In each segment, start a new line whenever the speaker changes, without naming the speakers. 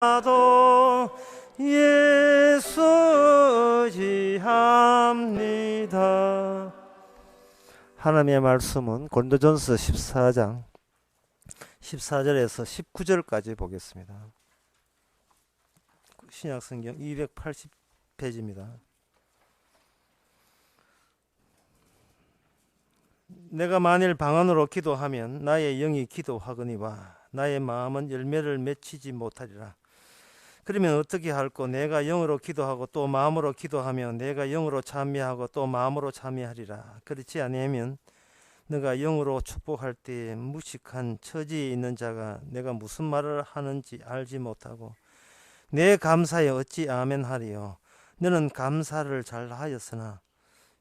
나도 예수지합니다. 하나님의 말씀은 고린도전서 14장 14절에서 19절까지 보겠습니다. 신약성경 280페이지입니다. 내가 만일 방언으로 기도하면 나의 영이 기도하거니와 나의 마음은 열매를 맺히지 못하리라. 그러면 어떻게 할꼬? 내가 영으로 기도하고 또 마음으로 기도하면 내가 영으로 참여하고 또 마음으로 참여하리라. 그렇지 아니하면 내가 영으로 축복할 때에 무식한 처지에 있는 자가 내가 무슨 말을 하는지 알지 못하고 내 감사에 어찌 아멘하리요. 너는 감사를 잘하였으나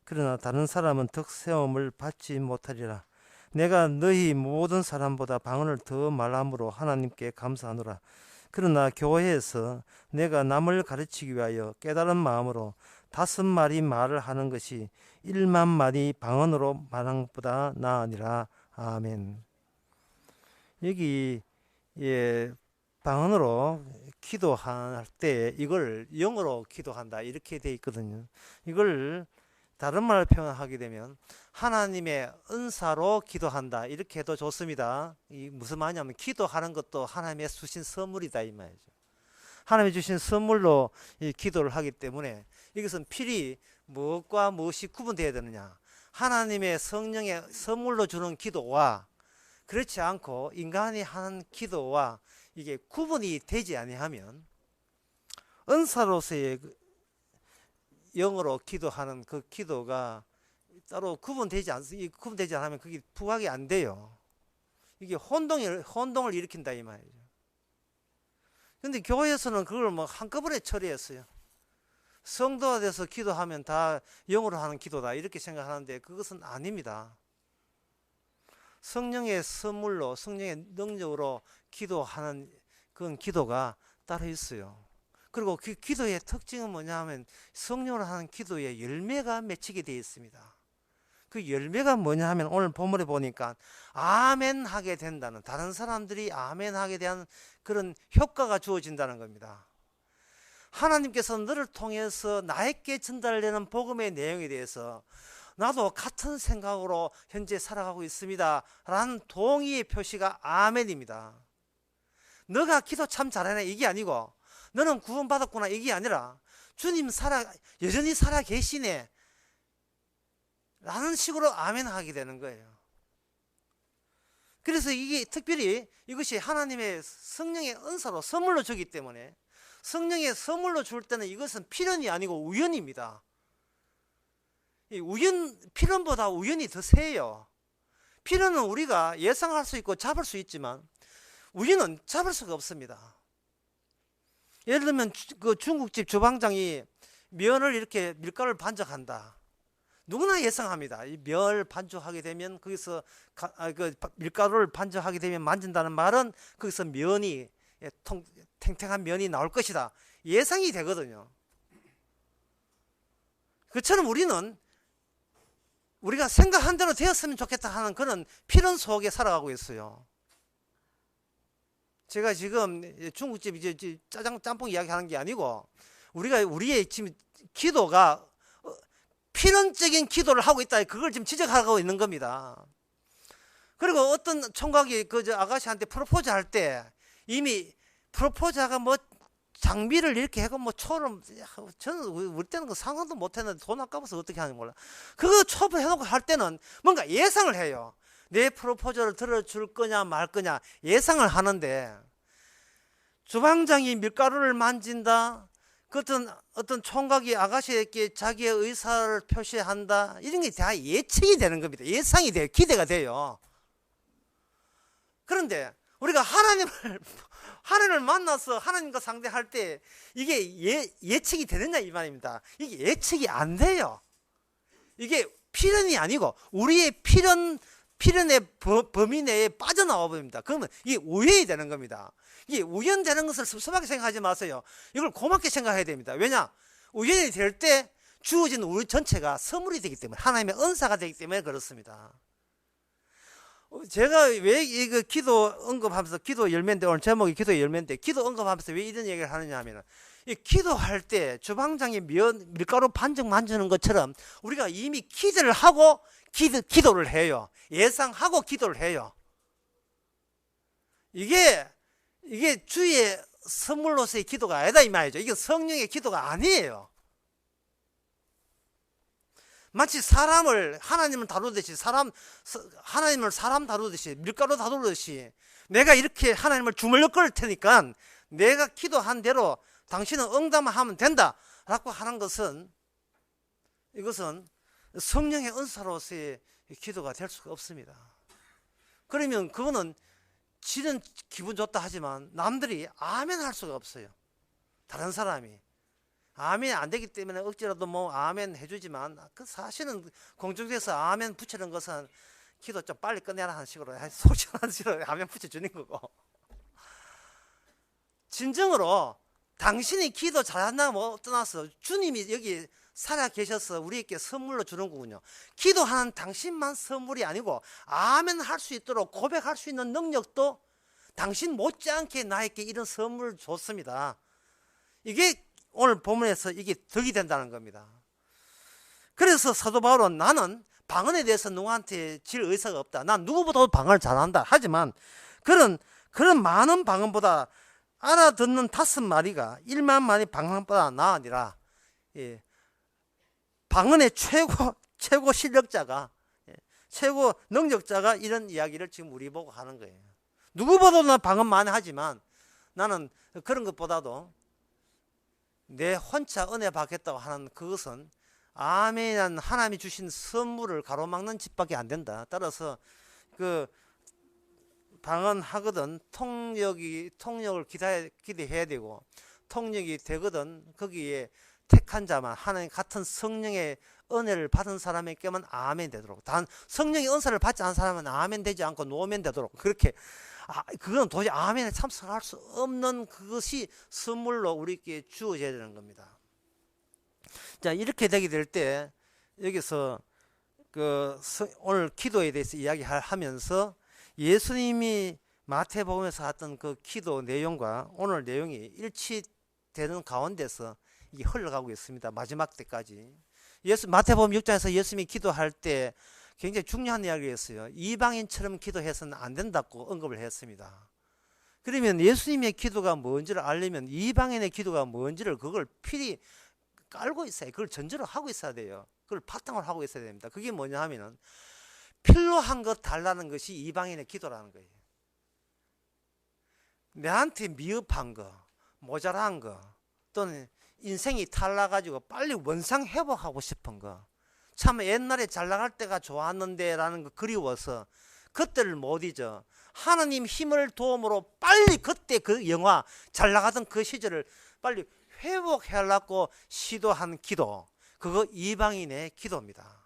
그러나 다른 사람은 덕세움을 받지 못하리라. 내가 너희 모든 사람보다 방언을 더 말함으로 하나님께 감사하노라. 그러나 교회에서 내가 남을 가르치기 위하여 깨달은 마음으로 5마리 말을 하는 것이 1만 마리 방언으로 말한 것보다 나으니라. 아멘. 여기 방언으로 기도할 때 이걸 영어로 기도한다 이렇게 돼 있거든요. 이걸 다른 말로 표현하게 되면 하나님의 은사로 기도한다 이렇게 해도 좋습니다. 이 무슨 말이냐면 기도하는 것도 하나님의 주신 선물이다 이 말이죠. 하나님이 주신 선물로 이 기도를 하기 때문에 이것은 필히 무엇과 무엇이 구분되어야 되느냐. 하나님의 성령의 선물로 주는 기도와 그렇지 않고 인간이 하는 기도와 이게 구분이 되지 아니하면 은사로서의 영어로 기도하는 그 기도가 따로 구분되지 않으면 그게 부각이 안 돼요. 이게 혼동을 일으킨다 이 말이죠. 근데 교회에서는 그걸 뭐 한꺼번에 처리했어요. 성도가 돼서 기도하면 다 영어로 하는 기도다 이렇게 생각하는데 그것은 아닙니다. 성령의 선물로 성령의 능력으로 기도하는 그런 기도가 따로 있어요. 그리고 그 기도의 특징은 뭐냐 하면 성령으로 하는 기도에 열매가 맺히게 되어 있습니다. 그 열매가 뭐냐 하면 오늘 본문에 보니까 아멘 하게 된다는, 다른 사람들이 아멘 하게 대한 그런 효과가 주어진다는 겁니다. 하나님께서 너를 통해서 나에게 전달되는 복음의 내용에 대해서 나도 같은 생각으로 현재 살아가고 있습니다 라는 동의의 표시가 아멘입니다. 너가 기도 참 잘하네 이게 아니고 너는 구원받았구나 이게 아니라 주님 여전히 살아 계시네 라는 식으로 아멘 하게 되는 거예요. 그래서 이게 특별히 이것이 하나님의 성령의 은사로 선물로 주기 때문에 성령의 선물로 줄 때는 이것은 필연이 아니고 우연입니다. 필연보다 우연이 더 세요. 필연은 우리가 예상할 수 있고 잡을 수 있지만 우연은 잡을 수가 없습니다. 예를 들면 그 중국집 주방장이 면을 이렇게 밀가루를 반죽한다. 누구나 예상합니다. 이 면 반죽하게 되면 거기서 그 밀가루를 반죽하게 되면 만진다는 말은 거기서 면이 탱탱한 면이 나올 것이다. 예상이 되거든요. 그처럼 우리가 생각한 대로 되었으면 좋겠다 하는 그런 필연 속에 살아가고 있어요. 제가 지금 중국집 이제 짬뽕 이야기하는 게 아니고 우리의 지금 기도가 필연적인 기도를 하고 있다. 그걸 지금 지적하고 있는 겁니다. 그리고 어떤 총각이 그 아가씨한테 프로포즈 할 때 이미 프로포즈가 뭐 장비를 이렇게 하고 뭐 초를 저는 우리 때는 그 상상도 못했는데 돈 아까워서 어떻게 하는지 몰라. 그거 초를 해놓고 할 때는 뭔가 예상을 해요. 내 프로포즈를 들어줄 거냐 말 거냐 예상을 하는데 주방장이 밀가루를 만진다. 어떤 총각이 아가씨에게 자기의 의사를 표시한다. 이런 게 다 예측이 되는 겁니다. 예상이 돼요. 기대가 돼요. 그런데 우리가 하나님을 만나서 하나님과 상대할 때 이게 예측이 되느냐 이 말입니다. 이게 예측이 안 돼요. 이게 필연이 아니고 우리의 필연의 범위 내에 빠져나와 버립니다. 그러면 이게 우연이 되는 겁니다. 이게 우연되는 것을 섭섭하게 생각하지 마세요. 이걸 고맙게 생각해야 됩니다. 왜냐? 우연이 될 때 주어진 우리 전체가 선물이 되기 때문에 하나님의 은사가 되기 때문에 그렇습니다. 제가 왜 이거 기도 언급하면서 기도 열매인데, 오늘 제목이 기도 열매인데, 기도 언급하면서 왜 이런 얘기를 하느냐 하면은, 이 기도할 때 주방장에 밀가루 반죽 만지는 것처럼 우리가 이미 기도를 하고 기도를 해요. 예상하고 기도를 해요. 이게 주의 선물로서의 기도가 아니다 이 말이죠. 이게 성령의 기도가 아니에요. 마치 하나님을 다루듯이 하나님을 사람 다루듯이 밀가루 다루듯이 내가 이렇게 하나님을 주물럭 거릴 테니까 내가 기도한 대로 당신은 응답하면 된다 라고 하는 것은, 이것은 성령의 은사로서의 기도가 될 수가 없습니다. 그러면 그거는 지는 기분 좋다 하지만 남들이 아멘 할 수가 없어요. 다른 사람이 아멘 안 되기 때문에 억지라도 뭐 아멘 해주지만, 그 사실은 공중에서 아멘 붙이는 것은 기도 좀 빨리 끝내라 하는 식으로, 속시원한 식으로 아멘 붙여주는 거고, 진정으로 당신이 기도 잘한다 뭐 떠나서 주님이 여기 살아 계셔서 우리에게 선물로 주는 거군요. 기도하는 당신만 선물이 아니고 아멘 할 수 있도록 고백할 수 있는 능력도 당신 못지않게 나에게 이런 선물을 줬습니다. 이게 오늘 본문에서 이게 덕이 된다는 겁니다. 그래서 사도 바울은 나는 방언에 대해서 누구한테 질 의사가 없다. 난 누구보다도 방언을 잘한다. 하지만 그런 많은 방언보다 알아듣는 5마리가 1만 마리 방언보다 나으니라. 예. 방언의 최고 실력자가, 최고 능력자가 이런 이야기를 지금 우리 보고 하는 거예요. 누구보다도 나 방언 많이 하지만 나는 그런 것보다도 내 혼자 은혜 받겠다고 하는 그것은 아멘이란 하나님이 주신 선물을 가로막는 짓밖에 안 된다. 따라서 그 방언하거든 통역을 기대해야 되고, 통역이 되거든 거기에 택한 자만, 하나님 같은 성령의 은혜를 받은 사람에게만 아멘 되도록, 단 성령의 은사를 받지 않은 사람은 아멘 되지 않고 노멘 되도록, 그렇게 그건 도저히 아멘에 참석할 수 없는 그것이 선물로 우리에게 주어져야 되는 겁니다. 자, 이렇게 되게 될 때 여기서 오늘 기도에 대해서 이야기하면서 예수님이 마태복음에서 했던 그 기도 내용과 오늘 내용이 일치되는 가운데서 이게 흘러가고 있습니다. 마지막 때까지. 마태복음 6장에서 예수님이 기도할 때 굉장히 중요한 이야기를 했어요. 이방인처럼 기도해서는 안 된다고 언급을 했습니다. 그러면 예수님의 기도가 뭔지를 알려면 이방인의 기도가 뭔지를 그걸 필히 깔고 있어야, 그걸 전제로 하고 있어야 돼요. 그걸 바탕으로 하고 있어야 됩니다. 그게 뭐냐 하면은 필요한 것 달라는 것이 이방인의 기도라는 거예요. 내한테 미흡한 거, 모자란 거, 또는 인생이 탈나가지고 빨리 원상 회복하고 싶은 거, 참 옛날에 잘 나갈 때가 좋았는데 라는 거 그리워서 그때를 못 잊어 하나님 힘을 도움으로 빨리 그때 그 영화 잘 나가던 그 시절을 빨리 회복하려고 시도한 기도, 그거 이방인의 기도입니다.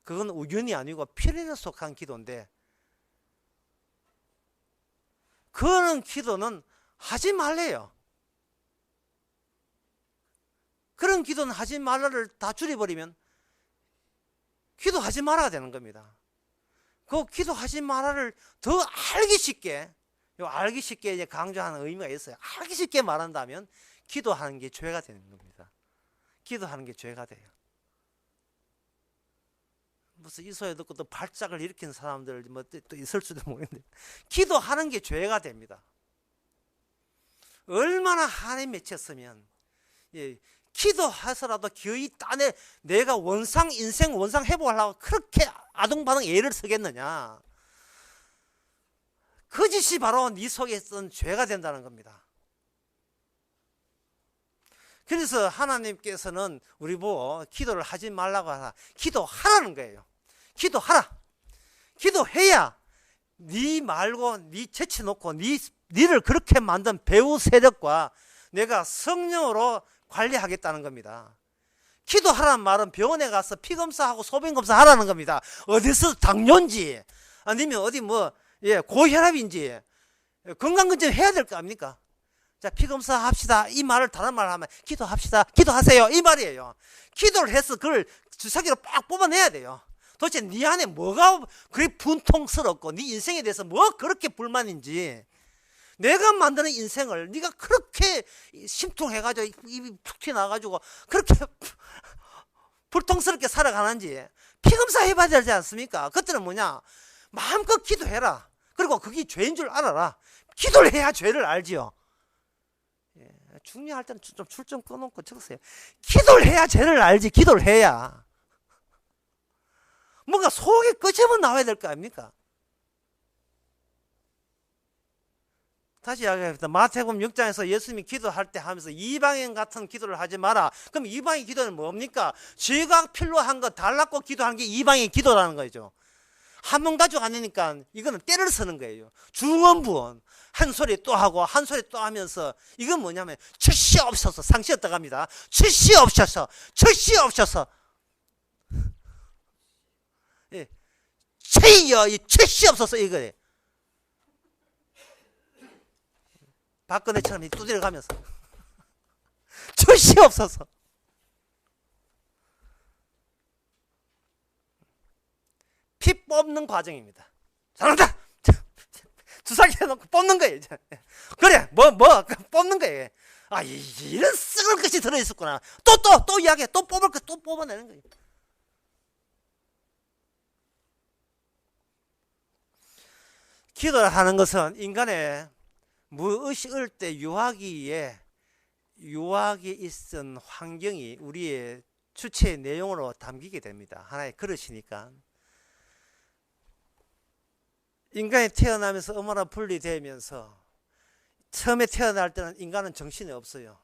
그건 우연이 아니고 필연에 속한 기도인데, 그런 기도는 하지 말래요. 그런 기도는 하지 말라를 다 줄여버리면 기도하지 말아야 되는 겁니다. 그 기도하지 말아를 더 알기 쉽게 이제 강조하는 의미가 있어요. 알기 쉽게 말한다면 기도하는 게 죄가 되는 겁니다. 기도하는 게 죄가 돼요. 무슨 이 소리 듣고 또 발작을 일으키는 사람들 뭐 또 있을 수도 모르겠는데, 기도하는 게 죄가 됩니다. 얼마나 한에 맺혔으면, 예, 기도해서라도 거의 딴에 내가 인생 원상 회복하려고 그렇게 아둥바둥 애를 쓰겠느냐. 그 짓이 바로 네 속에 있던 죄가 된다는 겁니다. 그래서 하나님께서는 우리 보고 기도를 하지 말라고 하라, 기도하라는 거예요. 기도하라. 기도해야 네 말고 네 제쳐놓고 니를 그렇게 만든 배후 세력과 내가 성령으로 관리하겠다는 겁니다. 기도하라는 말은 병원에 가서 피검사하고 소변검사 하라는 겁니다. 어디서 당뇨인지 아니면 어디 고혈압인지 건강검진 해야 될 거 아닙니까? 자, 피검사 합시다. 이 말을 다른 말을 하면 기도합시다. 기도하세요. 이 말이에요. 기도를 해서 그걸 주사기로 빡 뽑아내야 돼요. 도대체 네 안에 뭐가 그리 분통스럽고 네 인생에 대해서 뭐 그렇게 불만인지, 내가 만드는 인생을 네가 그렇게 심통해가지고 입이 툭 튀어나와가지고 그렇게 불통스럽게 살아가는지 피검사 해봐야 되지 않습니까? 그때는 뭐냐, 마음껏 기도해라. 그리고 그게 죄인 줄 알아라. 기도를 해야 죄를 알지요. 예, 중요할 때는 좀 출정 꺼놓고 적으세요. 기도를 해야 죄를 알지. 기도를 해야 뭔가 속에 끄집어 나와야 될 거 아닙니까? 다시 이야기합니다. 마태복음 6장에서 예수님이 기도할 때 하면서 이방인 같은 기도를 하지 마라. 그럼 이방인 기도는 뭡니까? 죄가 필요한 거 달라고 기도하는 게 이방인 기도라는 거죠. 한 번 가지고 안 되니까 이거는 때를 쓰는 거예요. 중언부언. 한 소리 또 하고 한 소리 또 하면서, 이건 뭐냐면 철시 없어서, 상시였다 갑니다. 철시 없어서, 철시 없어서. 예. 체이여, 이 철시 없어서 이거예요. 박근혜처럼 두드려 가면서 철시 없어서. 피 뽑는 과정입니다. 잘한다. 주사기 해놓고 뽑는 거예요. 그래, 뭐 뽑는 거예요. 아, 이런 썩을 것이 들어있었구나. 또 이야기해. 또 뽑을 거 또 뽑아내는 거예요. 기도를 하는 것은 인간의 무의식을 때 유아기에 있은 환경이 우리의 주체의 내용으로 담기게 됩니다. 하나의 그릇이니까. 인간이 태어나면서 엄마랑 분리되면서, 처음에 태어날 때는 인간은 정신이 없어요.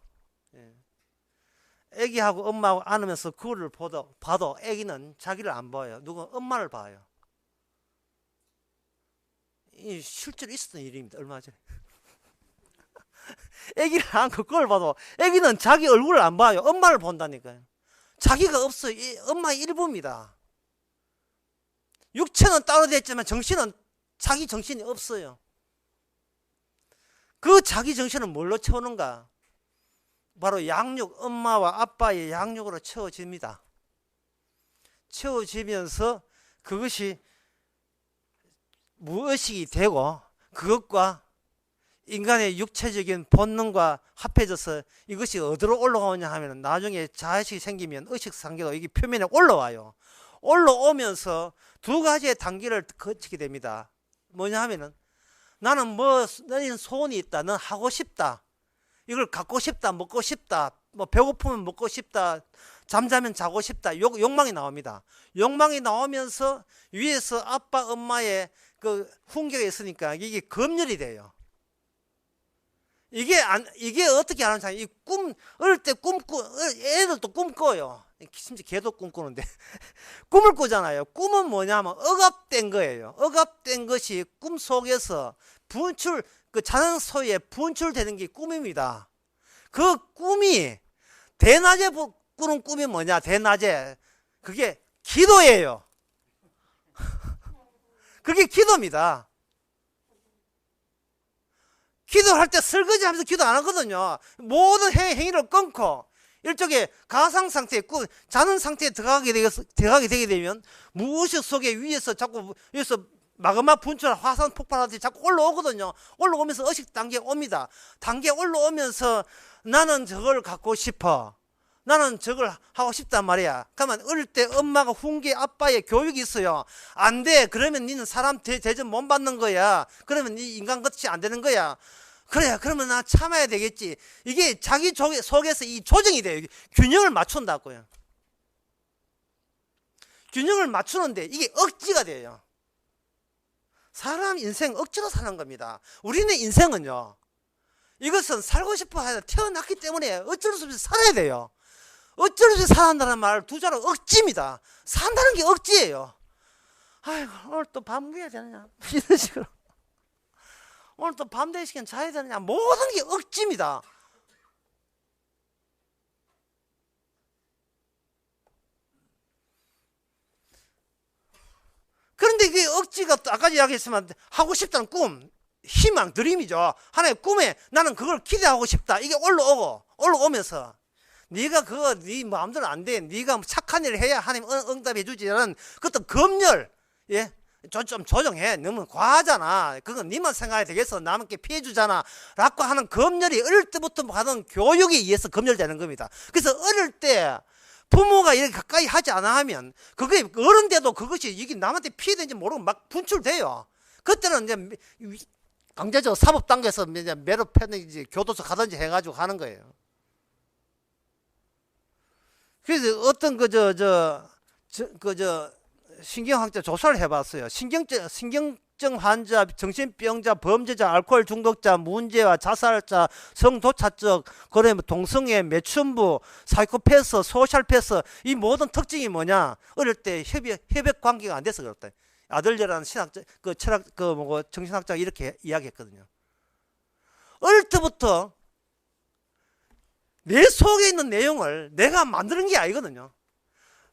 애기하고 엄마하고 안으면서 그거를 봐도 애기는 자기를 안 봐요. 누구 엄마를 봐요. 이 실제로 있었던 일입니다. 얼마 전에. 애기를 안고 그걸 봐도 애기는 자기 얼굴을 안 봐요. 엄마를 본다니까요. 자기가 없어요. 엄마의 일부입니다. 육체는 따로 됐지만 정신은, 자기 정신이 없어요. 그 자기 정신은 뭘로 채우는가? 바로 양육, 엄마와 아빠의 양육으로 채워집니다. 채워지면서 그것이 무의식이 되고, 그것과 인간의 육체적인 본능과 합해져서 이것이 어디로 올라오냐 하면, 나중에 자의식이 생기면 의식상계도 이게 표면에 올라와요. 올라오면서 두 가지의 단계를 거치게 됩니다. 뭐냐 하면은, 나는 너는 소원이 있다. 넌 하고 싶다. 이걸 갖고 싶다. 먹고 싶다. 뭐 배고프면 먹고 싶다. 잠자면 자고 싶다. 욕망이 나옵니다. 욕망이 나오면서 위에서 아빠, 엄마의 그 훈계가 있으니까 이게 검열이 돼요. 이게 어떻게 하는 이 어릴 때 애들도 꿈 꿔요. 심지어 개도 꿈꾸는데 꿈을 꾸잖아요. 꿈은 뭐냐면 억압된 거예요. 억압된 것이 꿈 속에서 그 자는 소에 분출되는 게 꿈입니다. 그 꿈이 대낮에 꾸는 꿈이 뭐냐? 대낮에 그게 기도예요. 그게 기도입니다. 기도할 때 설거지하면서 기도 안 하거든요. 모든 행위를 끊고 일종의 가상상태에, 자는 상태에 들어가게 되게 되면 무의식 속에 위에서 마그마 분출, 화산 폭발하듯이 자꾸 올라오거든요. 올라오면서 의식 단계에 옵니다. 단계에 올라오면서 나는 저걸 갖고 싶어. 나는 저걸 하고 싶단 말이야. 그러면 어릴 때 엄마가 훈계, 아빠의 교육이 있어요. 안 돼. 그러면 니는 사람 대접 못 받는 거야. 그러면 니 인간같이 안 되는 거야. 그래, 그러면 나 참아야 되겠지. 이게 자기 속에서 이 조정이 돼요. 균형을 맞춘다고요. 균형을 맞추는데 이게 억지가 돼요. 사람 인생 억지로 사는 겁니다. 우리네 인생은요, 이것은 살고 싶어 해서 태어났기 때문에 어쩔 수 없이 살아야 돼요. 어쩔 수 없이 산다는 말 두 자로 억지입니다. 산다는 게 억지예요. 아이고, 오늘 또 밥 먹어야 되느냐, 이런 식으로. 오늘 또 밤 되기 시간 자야 되느냐, 모든 게 억지입니다. 그런데 이게 억지가, 아까 이야기했지만 하고 싶다는 꿈, 희망, 드림이죠. 하나의 꿈에 나는 그걸 기대하고 싶다. 이게 올라오면서 네가 그거 네 마음대로 안 돼. 네가 착한 일을 해야 하나님 응답해 주지라는 그것도 검열, 예, 좀 조정해. 너무 과하잖아. 그건 네만 생각해야 되겠어. 남에게 피해 주잖아. 라고 하는 검열이 어릴 때부터 받은 교육에 의해서 검열되는 겁니다. 그래서 어릴 때 부모가 이렇게 가까이 하지 않아 하면 그게 어른 돼도 그것이 이게 남한테 피해되는지 모르고 막 분출돼요. 그때는 이제 강제적 사법 단계에서 이제 매로 패든지 교도소 가든지 해가지고 하는 거예요. 그래서 어떤 신경학자 조사를 해봤어요. 신경증 환자, 정신병자, 범죄자, 알코올 중독자, 문제와 자살자, 성도착적, 그다음에 동성애, 매춘부, 사이코패스, 소셜패스, 이 모든 특징이 뭐냐? 어릴 때 협약 관계가 안 돼서 그렇다. 아들려라는 신학자, 정신학자가 이렇게 이야기했거든요. 어릴 때부터 내 속에 있는 내용을 내가 만드는 게 아니거든요.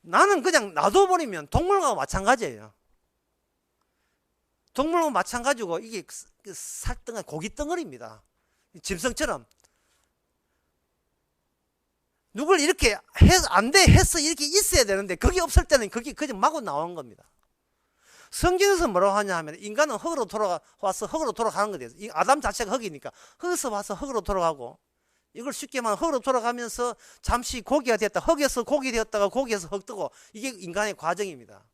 나는 그냥 놔둬버리면 동물과 마찬가지예요. 동물과 마찬가지고 이게 살덩어리, 고기 덩어리입니다. 짐승처럼. 누굴 이렇게 안 돼 했어 이렇게 있어야 되는데 그게 없을 때는 그게 그냥 마구 나오는 겁니다. 성경에서 뭐라고 하냐 하면 인간은 흙으로 돌아와서 흙으로 돌아가는 거예요. 아담 자체가 흙이니까 흙에서 와서 흙으로 돌아가고, 이걸 쉽게 말하면 흙으로 돌아가면서 잠시 고기가 됐다. 흙에서 고기 되었다가 고기에서 흙 뜨고, 이게 인간의 과정입니다.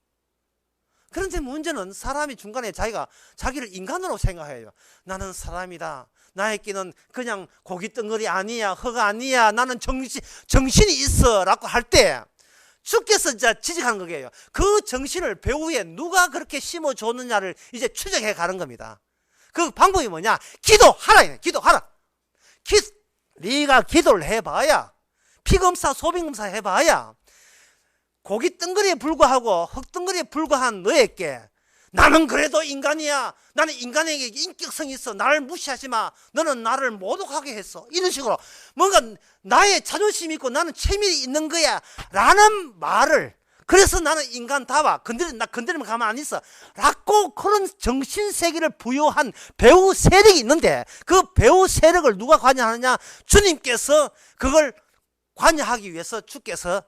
그런데 문제는 사람이 중간에 자기를 인간으로 생각해요. 나는 사람이다. 나에게는 그냥 고기 덩어리 아니야. 흙 아니야. 나는 정신이 있어. 라고 할 때 주께서 진짜 지적하는 거예요. 그 정신을 배후에 누가 그렇게 심어줬느냐를 이제 추적해 가는 겁니다. 그 방법이 뭐냐? 기도하라. 기도하라. 네가 기도를 해봐야, 피검사, 소변검사 해봐야 고기 덩어리에 불과하고 흙 덩어리에 불과한 너에게 나는 그래도 인간이야. 나는 인간에게 인격성이 있어. 나를 무시하지 마. 너는 나를 모독하게 했어. 이런 식으로 뭔가 나의 자존심이 있고 나는 체면이 있는 거야 라는 말을, 그래서 나는 인간다워. 나 건드리면 가만 안 있어 라고 그런 정신세계를 부여한 배후 세력이 있는데, 그 배후 세력을 누가 관여하느냐? 주님께서 그걸 관여하기 위해서 주께서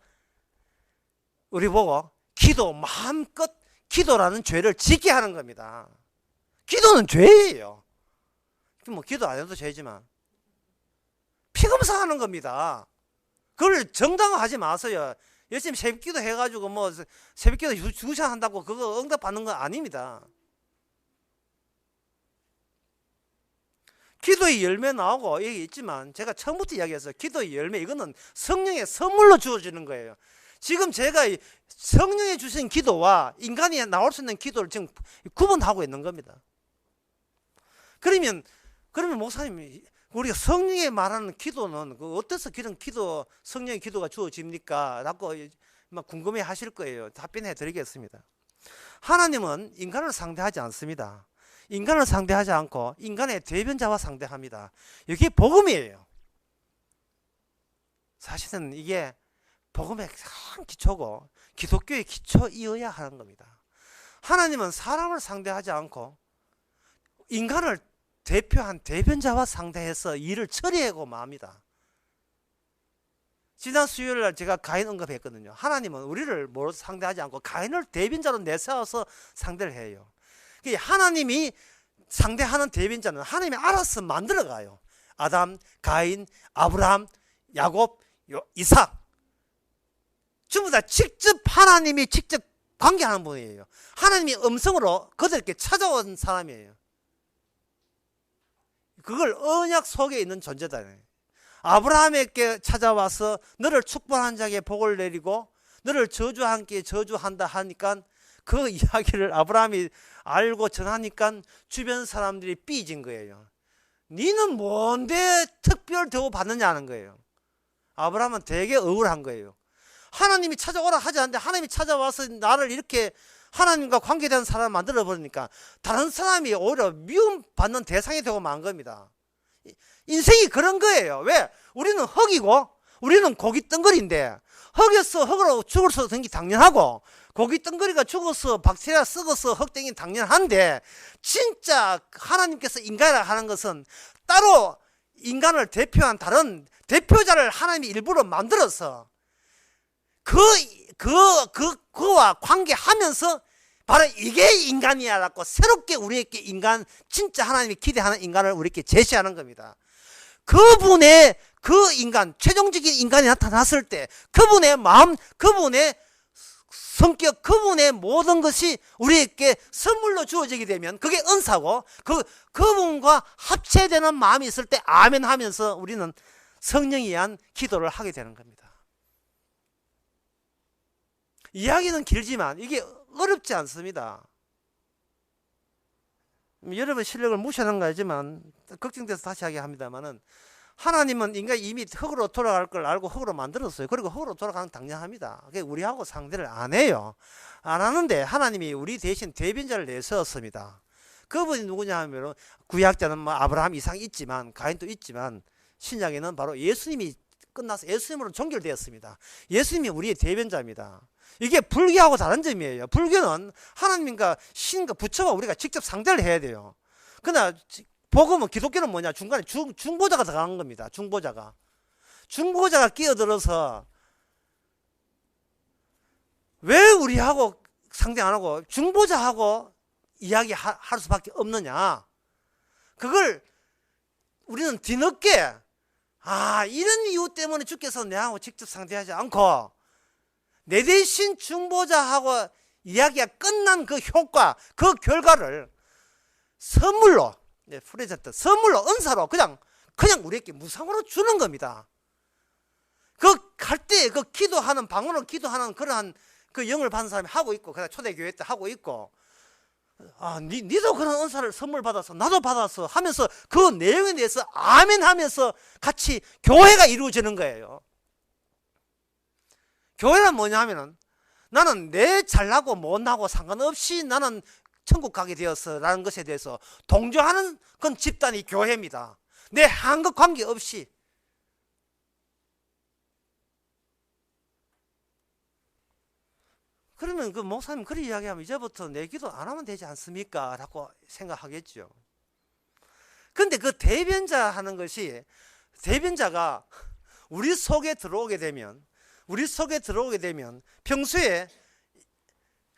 우리 보고 기도, 마음껏 기도라는 죄를 짓게 하는 겁니다. 기도는 죄예요. 뭐 기도 안 해도 죄지만 피검사하는 겁니다. 그걸 정당화하지 마세요. 열심히 새벽기도 해가지고 뭐 새벽기도 2시간 한다고 그거 응답받는 건 아닙니다. 기도의 열매 나오고 여기 있지만 제가 처음부터 이야기했어요. 기도의 열매, 이거는 성령의 선물로 주어지는 거예요. 지금 제가 성령이 주신 기도와 인간이 나올 수 있는 기도를 지금 구분하고 있는 겁니다. 그러면 목사님, 우리가 성령이 말하는 기도는 어때서 그런 기도, 성령의 기도가 주어집니까? 라고 막 궁금해 하실 거예요. 답변해 드리겠습니다. 하나님은 인간을 상대하지 않습니다. 인간을 상대하지 않고 인간의 대변자와 상대합니다. 이게 복음이에요. 사실은 이게 복음의 큰 기초고 기독교의 기초이어야 하는 겁니다. 하나님은 사람을 상대하지 않고 인간을 대표한 대변자와 상대해서 일을 처리하고 맙니다. 지난 수요일날 제가 가인 언급했거든요. 하나님은 우리를 상대하지 않고 가인을 대변자로 내세워서 상대를 해요. 하나님이 상대하는 대변자는 하나님이 알아서 만들어가요. 아담, 가인, 아브라함, 야곱, 이삭, 전부 다 직접 하나님이 직접 관계하는 분이에요. 하나님이 음성으로 그들에게 찾아온 사람이에요. 그걸 언약 속에 있는 존재다. 아브라함에게 찾아와서 너를 축복한 자에게 복을 내리고 너를 저주한 자에게 저주한다 하니까 그 이야기를 아브라함이 알고 전하니까 주변 사람들이 삐진 거예요. 니는 뭔데 특별 대우 받느냐는 거예요. 아브라함은 되게 억울한 거예요. 하나님이 찾아오라 하지 않는데 하나님이 찾아와서 나를 이렇게 하나님과 관계된 사람을 만들어 버리니까 다른 사람이 오히려 미움받는 대상이 되고 만 겁니다. 인생이 그런 거예요. 왜? 우리는 흙이고 우리는 고기 덩어리인데, 흙에서 흙으로 죽을 수 있는 게 당연하고 고기 덩어리가 죽어서 박테리아 썩어서 흙땡이 당연한데, 진짜 하나님께서 인간이라 하는 것은 따로 인간을 대표한 다른 대표자를 하나님이 일부러 만들어서 그와 관계하면서 바로 이게 인간이야라고 새롭게 우리에게 인간, 진짜 하나님이 기대하는 인간을 우리에게 제시하는 겁니다. 그분의 그 인간, 최종적인 인간이 나타났을 때 그분의 마음, 그분의 성격, 그분의 모든 것이 우리에게 선물로 주어지게 되면 그게 은사고, 그분과 합체되는 마음이 있을 때 아멘 하면서 우리는 성령에 의한 기도를 하게 되는 겁니다. 이야기는 길지만 이게 어렵지 않습니다. 여러분 실력을 무시하는 거지만 걱정돼서 다시 이야기합니다만은, 하나님은 인간이 이미 흙으로 돌아갈 걸 알고 흙으로 만들었어요. 그리고 흙으로 돌아가는 당연합니다. 우리하고 상대를 안 해요. 안 하는데 하나님이 우리 대신 대변자를 내세웠습니다. 그분이 누구냐 하면, 구약자는 뭐 아브라함, 이삭 있지만, 가인도 있지만, 신약에는 바로 예수님이 끝나서 예수님으로 종결되었습니다. 예수님이 우리의 대변자입니다. 이게 불교하고 다른 점이에요. 불교는 하나님과 신과 부처와 우리가 직접 상대를 해야 돼요. 그러나 복음은, 기독교는 뭐냐? 중간에 중보자가 들어가는 겁니다. 중보자가 끼어들어서, 왜 우리하고 상대 안 하고 중보자하고 이야기할 수밖에 없느냐? 그걸 우리는 뒤늦게, 이런 이유 때문에 주께서 내하고 직접 상대하지 않고 내 대신 중보자하고 이야기가 끝난 그 효과, 그 결과를 선물로, 프레젠트, 선물로, 은사로 그냥 우리에게 무상으로 주는 겁니다. 갈 때 기도하는, 방언으로 기도하는 그러한 그 영을 받은 사람이 하고 있고, 그다음 초대교회 때 하고 있고, 니도 그런 은사를 선물 받아서 나도 받아서 하면서 그 내용에 대해서 아멘 하면서 같이 교회가 이루어지는 거예요. 교회는 뭐냐 하면은, 나는 내 잘나고 못나고 상관없이 나는 천국 가게 되었어라는 것에 대해서 동조하는 그런 집단이 교회입니다. 내 한것 관계없이. 그러면 그 목사님 그렇게 이야기하면 이제부터 내 기도 안 하면 되지 않습니까? 라고 생각하겠죠. 근데 그 대변자 하는 것이, 대변자가 우리 속에 들어오게 되면 평소에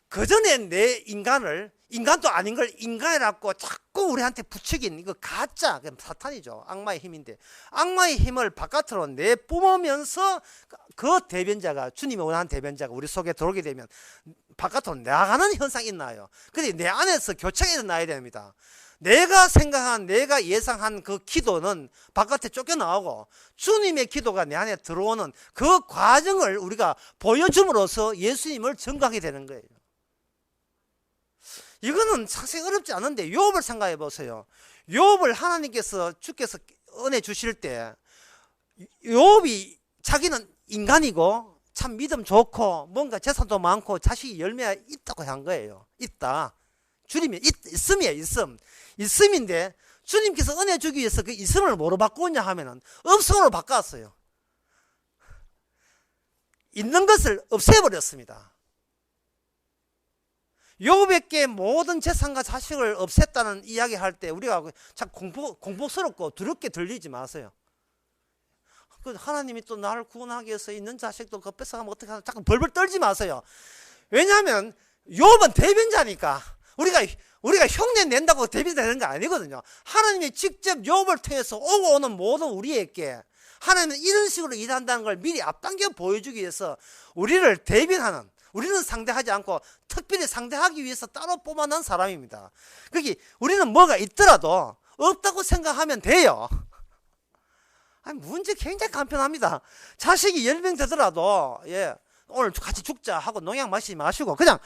그전에 내 인간도 아닌 걸 인간이라고 자꾸 우리한테 부추긴 이거 가짜, 사탄이죠. 악마의 힘인데, 악마의 힘을 바깥으로 내뿜으면서 그 대변자가, 주님이 원하는 대변자가 우리 속에 들어오게 되면 바깥으로 나가는 현상이 있나요? 근데 내 안에서 교체가 일어나야 됩니다. 내가 생각한, 내가 예상한 그 기도는 바깥에 쫓겨나오고 주님의 기도가 내 안에 들어오는 그 과정을 우리가 보여줌으로써 예수님을 증거하게 되는 거예요. 이거는 상당히 어렵지 않은데, 욥을 생각해 보세요. 욥을 주께서 은혜 주실 때, 욥이 자기는 인간이고 참 믿음 좋고 뭔가 재산도 많고 자식이 열매가 있다고 한 거예요. 있다. 주님이 있음인데, 주님께서 은혜 주기 위해서 그 있음을 뭐로 바꾸었냐 하면은 없음으로 바꿨어요. 있는 것을 없애버렸습니다. 욥에게 모든 재산과 자식을 없앴다는 이야기 할 때 우리가 참 공포스럽고 두렵게 들리지 마세요. 하나님이 또 나를 구원하기 위해서 있는 자식도 그거 뺏어가면 어떻게 하나, 자꾸 벌벌 떨지 마세요. 왜냐하면 욥은 대변자니까. 우리가 흉내 낸다고 대변자 되는 거 아니거든요. 하나님이 직접 욥을 통해서 오고 오는 모든 우리에게 하나님은 이런 식으로 일한다는 걸 미리 앞당겨 보여주기 위해서 우리를 대변하는, 우리는 상대하지 않고 특별히 상대하기 위해서 따로 뽑아낸 사람입니다. 그게 우리는 뭐가 있더라도 없다고 생각하면 돼요. 문제 굉장히 간편합니다. 자식이 10명 되더라도, 오늘 같이 죽자 하고 농약 마시지 마시고 그냥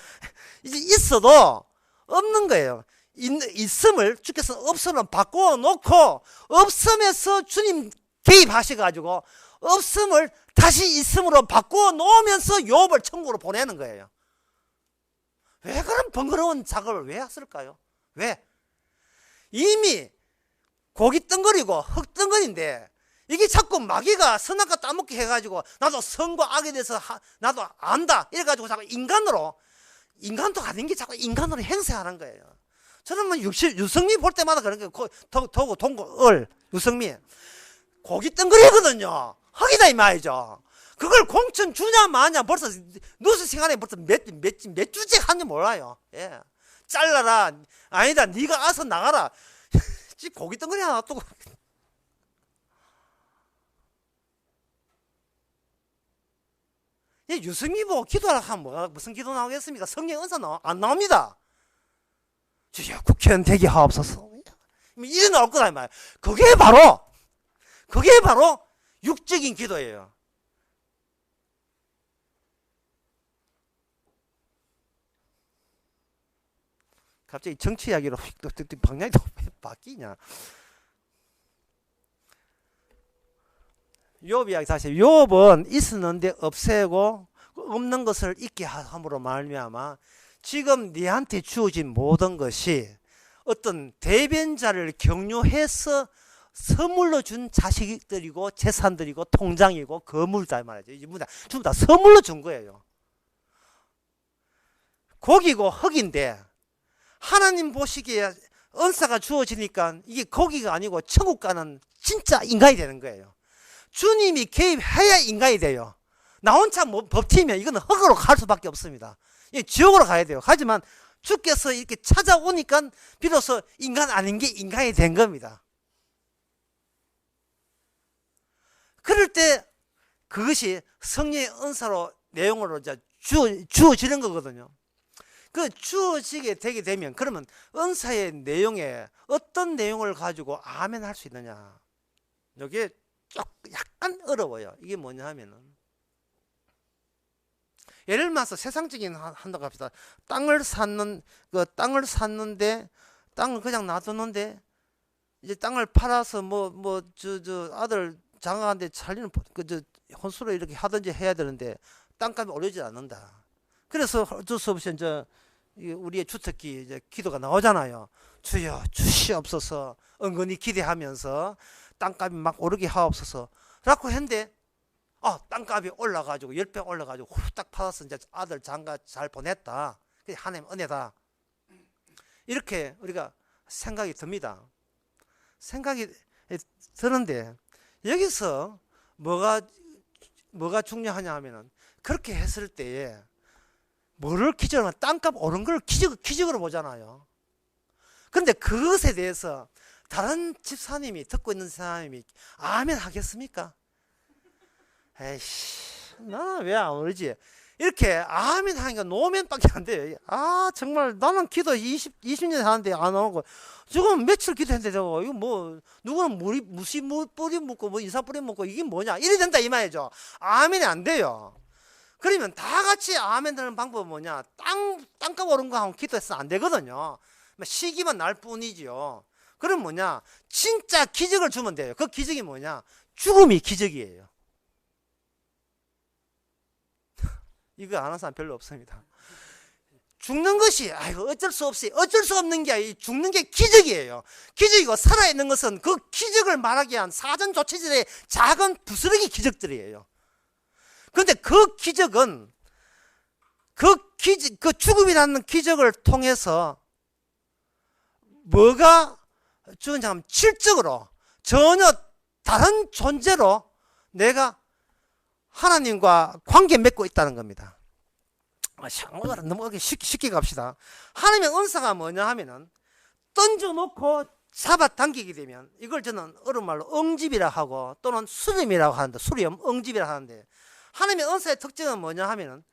이제 있어도 없는 거예요. 있음을 주께서 없음으로 바꾸어 놓고, 없음에서 주님 개입하셔가지고 없음을 다시 있음으로 바꾸어 놓으면서 욥을 천국으로 보내는 거예요. 왜 그런 번거로운 작업을 왜 했을까요? 왜? 이미 고기 덩거리고 흙 덩거리인데, 이게 자꾸 마귀가 선악과 따먹게 해가지고 나도 선과 악에 대해서 나도 안다 이래가지고 자꾸 인간도 아닌 게 자꾸 인간으로 행세하는 거예요. 저는 뭐 유성미 볼 때마다 그런 거예요. 동고 유성미 고기 덩거리거든요. 흙이다 이 말이죠. 그걸 공천 주냐 마냐 벌써 누수 시간에 벌써 몇 주째 한지 몰라요. 예. 잘라라. 아니다. 네가 알아서 나가라. 고기 덩거리 하나 놔두고. 예, 유승민 보고 기도하라 하면 무슨 기도 나오겠습니까? 성령 은사 안 나옵니다. 주여 국회의원 되게 하옵소서. 이래 나올 거다 이 말. 그게 바로 육적인 기도예요. 갑자기 정치 이야기로 방향이 왜 바뀌냐. 욥 이야기 사실 욥은 있었는데 없애고 없는 것을 있게 함으로 말미암아 지금 네한테 주어진 모든 것이 어떤 대변자를 경유해서 선물로 준 자식들이고 재산들이고 통장이고 거물다 말이죠. 전부 다 선물로 준 거예요. 고기고 흙인데 하나님 보시기에 은사가 주어지니까 이게 고기가 아니고 천국 가는 진짜 인간이 되는 거예요. 주님이 개입해야 인간이 돼요. 나 혼자 버티면 이거는 흙으로 갈 수밖에 없습니다. 지옥으로 가야 돼요. 하지만 주께서 이렇게 찾아오니까 비로소 인간 아닌 게 인간이 된 겁니다. 그럴 때 그것이 성령의 은사로 내용으로 주어지는 거거든요. 그 주어지게 되게 되면 그러면 은사의 내용에 어떤 내용을 가지고 아멘 할 수 있느냐. 이게 약간 어려워요. 이게 뭐냐 하면은 예를 들어서 세상적인 한다고 합시다. 땅을 샀는데 땅을 그냥 놔두는데 이제 땅을 팔아서 아들 장가한테 살리는 혼수로 이렇게 하든지 해야 되는데 땅값이 오르지 않는다. 그래서 어쩔 수 없이 이제 우리의 주특기 이제 기도가 나오잖아요. 주여 주시옵소서. 은근히 기대하면서 땅값이 막 오르게 하옵소서 라고 했는데 땅값이 올라가지고 10배 올라가지고 후딱 팔아서 이제 아들 장가 잘 보냈다. 그게 하나님 은혜다. 이렇게 우리가 생각이 듭니다. 생각이 드는데 여기서 뭐가 중요하냐 하면은 그렇게 했을 때에 뭐를 기적으로 땅값 오른 걸 기적으로 보잖아요. 그런데 그것에 대해서 다른 집사님이 듣고 있는 사람이 아멘 하겠습니까? 에이씨, 나는 왜 안 오르지? 이렇게 아멘 하니까 노멘밖에 안 돼요. 정말 나는 기도 20년 하는데 안 오고 지금 며칠 기도했는데 이거 뭐 누구는 무시 뿌리 묻고 뭐 인사 뿌리 묻고 이게 뭐냐 이래 된다 이 말이죠. 아멘이 안 돼요. 그러면 다 같이 아멘 되는 방법은 뭐냐? 땅값 오른 거 하고 기도해서 안 되거든요. 시기만 날 뿐이지요. 그럼 뭐냐? 진짜 기적을 주면 돼요. 그 기적이 뭐냐? 죽음이 기적이에요. 이거 아는 사람 별로 없습니다. 죽는 것이 어쩔 수 없는 게 아니라 죽는 게 기적이에요. 기적이고 살아있는 것은 그 기적을 말하기 위한 사전 조치들의 작은 부스러기 기적들이에요. 그런데 그 기적은 그 죽음이라는 기적을 통해서 뭐가 주느냐 하면 질적으로 전혀 다른 존재로 내가 하나님과 관계 맺고 있다는 겁니다. 너무 쉽게 갑시다. 하나님의 은사가 뭐냐 하면은 던져놓고 잡아당기게 되면 이걸 저는 어른말로 응집이라 하고 또는 수렴이라고 하는데 수렴, 응집이라 하는데 하나님의 은사의 특징은 뭐냐 하면은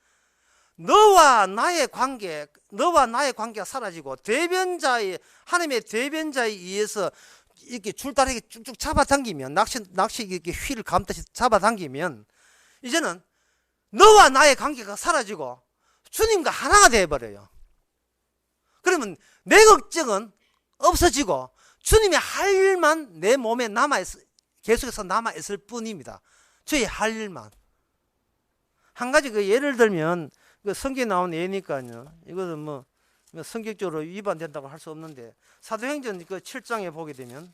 너와 나의 관계가 사라지고 하나님의 대변자에 의해서 이렇게 줄다리기 쭉쭉 잡아당기면 낚시 이렇게 휠을 감듯이 잡아당기면 이제는 너와 나의 관계가 사라지고 주님과 하나가 되어버려요. 그러면 내 걱정은 없어지고 주님의 할 일만 내 몸에 계속해서 남아있을 뿐입니다. 주의 할 일만. 한 가지 예를 들면 성경에 나온 예니까요. 이것은 뭐 성격적으로 위반된다고 할 수 없는데 사도행전 7장에 보게 되면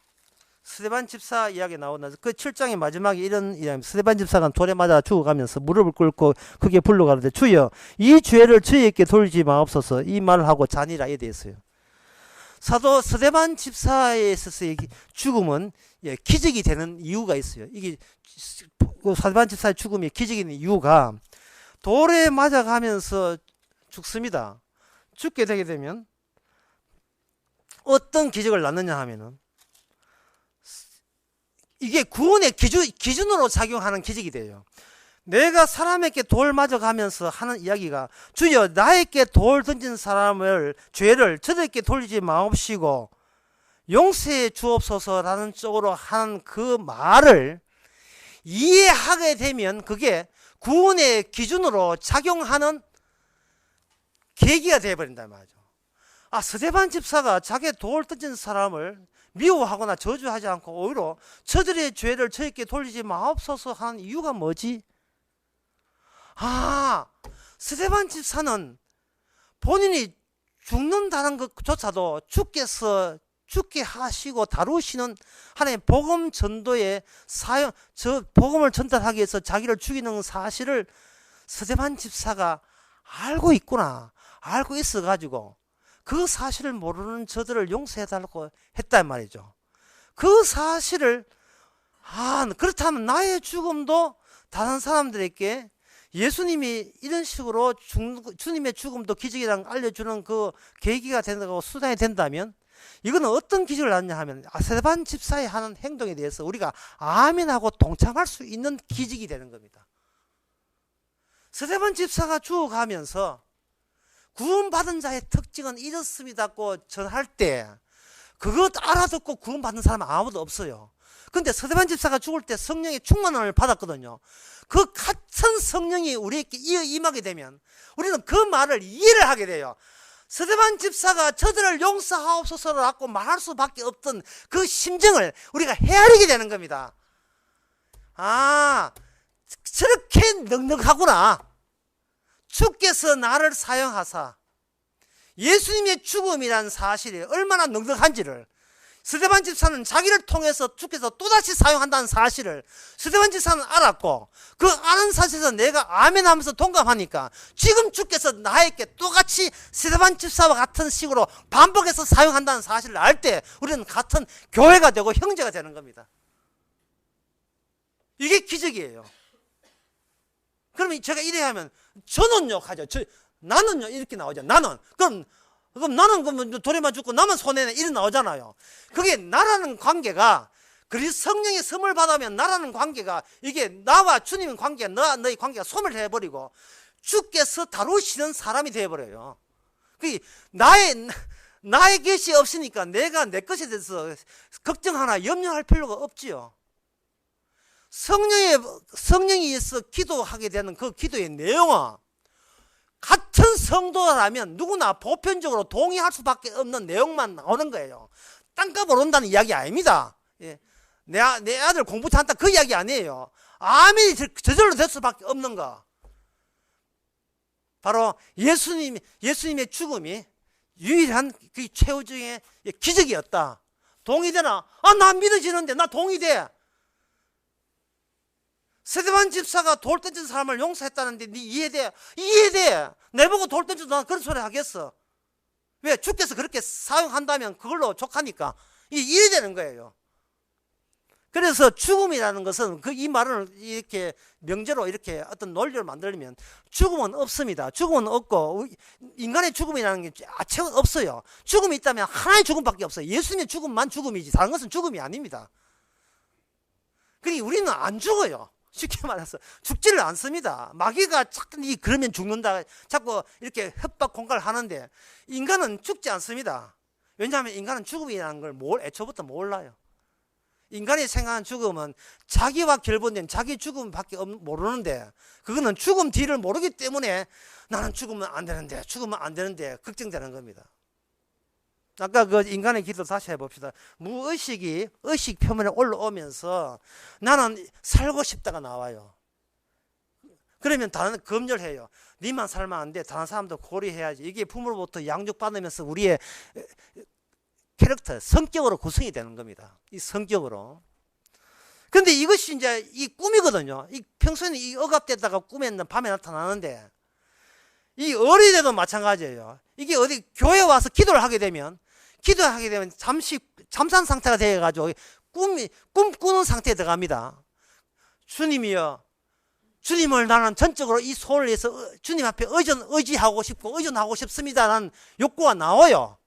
스데반 집사 이야기 나오는데 그 7장의 마지막에 이런 이야기입니다. 스데반 집사가 돌에 맞아 죽어가면서 무릎을 꿇고 크게 불러가는데 주여 이 죄를 저희에게 돌리지 마옵소서 이 말을 하고 잔이라 이래 있어요. 사도 스데반 집사에 있어서의 죽음은 기적이 되는 이유가 있어요. 이게 스데반 집사의 죽음이 기적이 되는 이유가 돌에 맞아가면서 죽습니다. 죽게 되게 되면 어떤 기적을 낳느냐 하면은 이게 구원의 기준으로 작용하는 기적이 돼요. 내가 사람에게 돌 맞아가면서 하는 이야기가 주여 나에게 돌 던진 사람을 죄를 저들에게 돌리지 마옵시고 용서해 주옵소서라는 쪽으로 하는 그 말을 이해하게 되면 그게 구원의 기준으로 작용하는 계기가 되어버린단 말이죠. 아, 스데반 집사가 자기 돌 던진 사람을 미워하거나 저주하지 않고 오히려 저들의 죄를 저에게 돌리지 마옵소서 하는 이유가 뭐지? 아, 스데반 집사는 본인이 죽는다는 것조차도 주께서 죽게 하시고 다루시는 하나님의 복음 전도의 사용, 저 복음을 전달하기 위해서 자기를 죽이는 사실을 스데반 집사가 알고 있구나, 알고 있어가지고 그 사실을 모르는 저들을 용서해달라고 했단 말이죠. 그 사실을 그렇다면 나의 죽음도 다른 사람들에게 예수님이 이런 식으로 주님의 죽음도 기적이라는 걸 알려주는 그 계기가 된다고 수단이 된다면 이거는 어떤 기적을 낳느냐 하면 스데반 집사의 하는 행동에 대해서 우리가 아멘하고 동참할 수 있는 기적이 되는 겁니다. 스데반 집사가 죽어가면서 구원받은 자의 특징은 이렇습니다고 전할 때 그것 알아듣고 구원받는 사람은 아무도 없어요. 근데 스데반 집사가 죽을 때 성령의 충만을 받았거든요. 그 같은 성령이 우리에게 임하게 되면 우리는 그 말을 이해를 하게 돼요. 스데반 집사가 저들을 용서하옵소서라고 말할 수밖에 없던 그 심정을 우리가 헤아리게 되는 겁니다. 아, 저렇게 넉넉하구나. 주께서 나를 사용하사 예수님의 죽음이라는 사실이 얼마나 넉넉한지를 스데반 집사는 자기를 통해서 주께서 또다시 사용한다는 사실을 스데반 집사는 알았고 그 아는 사실에서 내가 아멘 하면서 동감하니까 지금 주께서 나에게 똑같이 스데반 집사와 같은 식으로 반복해서 사용한다는 사실을 알 때 우리는 같은 교회가 되고 형제가 되는 겁니다. 이게 기적이에요. 그러면 제가 이래 하면 저는요 하죠. 나는요 이렇게 나오죠. 나는 그럼 나는 돌에 맞고 나만 손해내 이렇게 나오잖아요. 그게 나라는 관계가 그리스도 성령의 선물 받으면 나라는 관계가 이게 나와 주님의 관계가 너희 관계가 소멸해버리고 주께서 다루시는 사람이 되어버려요. 그게 나의 것이 없으니까 내가 내 것에 대해서 걱정하나 염려할 필요가 없지요. 성령이 있어 기도하게 되는 그 기도의 내용은 같은 성도라면 누구나 보편적으로 동의할 수밖에 없는 내용만 나오는 거예요. 땅값 오른다는 이야기 아닙니다. 예. 내 아들 공부 잘한다 그 이야기 아니에요. 아멘이 저절로 될 수밖에 없는 거. 바로 예수님의 죽음이 유일한 그 최후적인 기적이었다. 동의되나? 나 믿어지는데 나 동의돼. 스데반 집사가 돌 던진 사람을 용서했다는데 네 이해돼? 이해돼. 내보고 돌 던져도 난 그런 소리 하겠어. 왜? 주께서 그렇게 사용한다면 그걸로 족하니까 이해되는 거예요. 그래서 죽음이라는 것은 이 말을 이렇게 명제로 이렇게 어떤 논리를 만들면 죽음은 없습니다. 죽음은 없고 인간의 죽음이라는 게 아체는 없어요. 죽음이 있다면 하나의 죽음밖에 없어요. 예수님의 죽음만 죽음이지 다른 것은 죽음이 아닙니다. 그러니 우리는 안 죽어요. 쉽게 말해서 죽지를 않습니다. 마귀가 자꾸 그러면 죽는다 자꾸 이렇게 협박 공갈을 하는데 인간은 죽지 않습니다. 왜냐하면 인간은 죽음이라는 걸 애초부터 몰라요. 인간이 생각하는 죽음은 자기와 결부된 자기 죽음밖에 모르는데 그거는 죽음 뒤를 모르기 때문에 나는 죽으면 안 되는데 걱정되는 겁니다. 아까 그 인간의 기도 다시 해봅시다. 무의식이 의식 표면에 올라오면서 나는 살고 싶다가 나와요. 그러면 다른 검열해요. 니만 살면 안 돼. 다른 사람도 고려해야지. 이게 부모로부터 양육받으면서 우리의 캐릭터, 성격으로 구성이 되는 겁니다. 이 성격으로. 근데 이것이 이제 이 꿈이거든요. 이 평소에는 이 억압되다가 꿈에 밤에 나타나는데 이 어린애도 마찬가지예요. 이게 어디 교회 와서 기도를 하게 되면 기도하게 되면 잠시 잠산 상태가 되어가지고 꿈꾸는 상태에 들어갑니다. 주님이여, 주님을 나는 전적으로 이 소원을 위해서 주님 앞에 의지하고 싶고 의존하고 싶습니다라는 욕구가 나와요.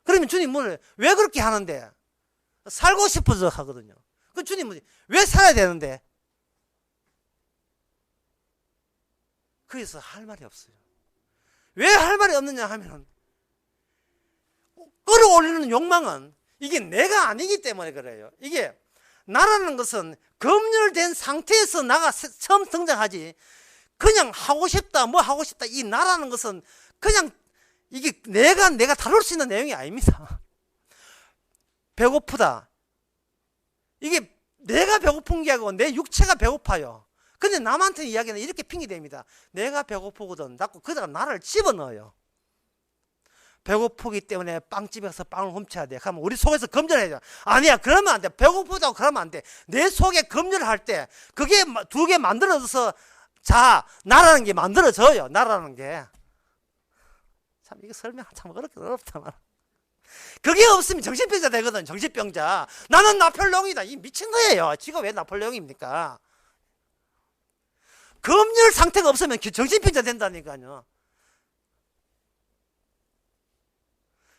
그러면 주님은 왜 그렇게 하는데? 살고 싶어서 하거든요. 그 주님은 왜 살아야 되는데? 그래서 할 말이 없어요. 왜 할 말이 없느냐 하면 끌어올리는 욕망은 이게 내가 아니기 때문에 그래요. 이게 나라는 것은 검열된 상태에서 나가 처음 등장하지, 그냥 하고 싶다 뭐 하고 싶다 이 나라는 것은 그냥 이게 내가 다룰 수 있는 내용이 아닙니다. 배고프다, 이게 내가 배고픈 게 아니고 내 육체가 배고파요. 근데 남한테 이야기는 이렇게 핑계댑니다. 내가 배고프거든. 그러다가 나를 집어넣어요. 배고프기 때문에 빵집에 가서 빵을 훔쳐야 돼. 그러면 우리 속에서 검열해야 돼. 아니야, 그러면 안 돼. 배고프다고 그러면 안 돼. 내 속에 검열할 때 그게 두 개 만들어져서 나라는 게 만들어져요. 나라는 게. 참 이거 설명 참 어렵다 말. 그게 없으면 정신병자 되거든. 정신병자. 나는 나폴레옹이다. 이 미친 거예요. 지가 왜 나폴레옹입니까? 검열 상태가 없으면 정신병자 된다니까요.